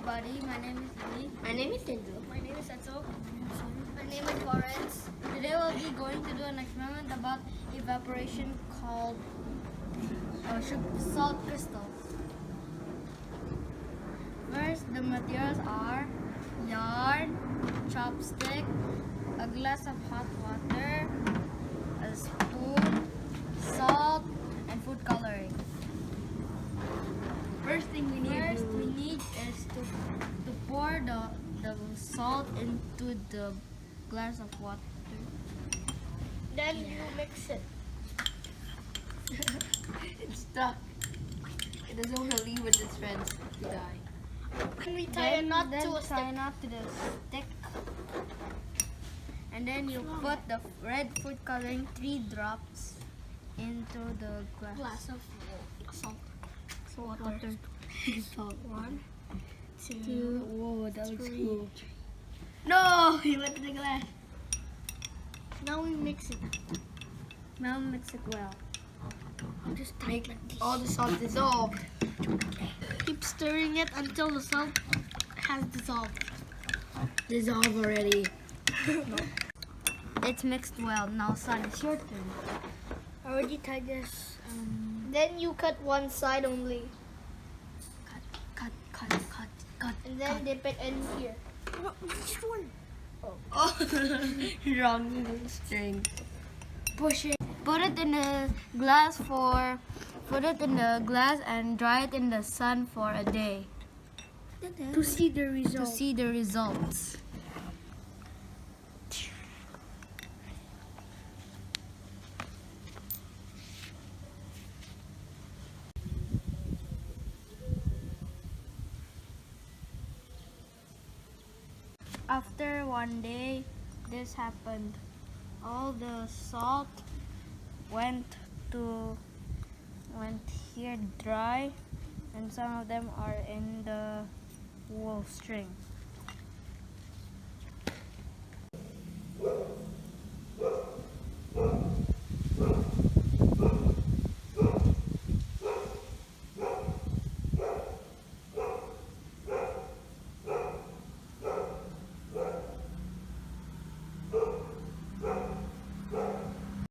everybody. My name is Louie. My name is Denzel. My name is Edsel. My name is Varentz. Today we'll be going to do an experiment about evaporation called salt crystals. First, the materials are yarn, chopstick, a glass of hot water, a spoon, salt, and food coloring. First thing we need is to pour the salt into the glass of water. Then you mix it. It's stuck. It doesn't want to leave with its friends to die. Then we tie a knot to a tie a stick. knot to the stick. And then you put the red food coloring 3 drops into the glass Glass of salt. water. Salt. 1, 2, Whoa, that looks 3. cool. No, he went to the glass. Now we mix it. Now mix it well. Just tie it like this. All the salt dissolved. Keep stirring it until the salt has dissolved. Dissolve already. It's mixed well. Now, son, it's your turn. I already tied this. Then you cut one side only. Cut. And then dip it in here. No, which one? Oh, wrong string. Push it. Put it in the glass and dry it in the sun for a day To see the to result. see the results. After one day, this happened. All the salt went here dry, and some of them are in the wool string.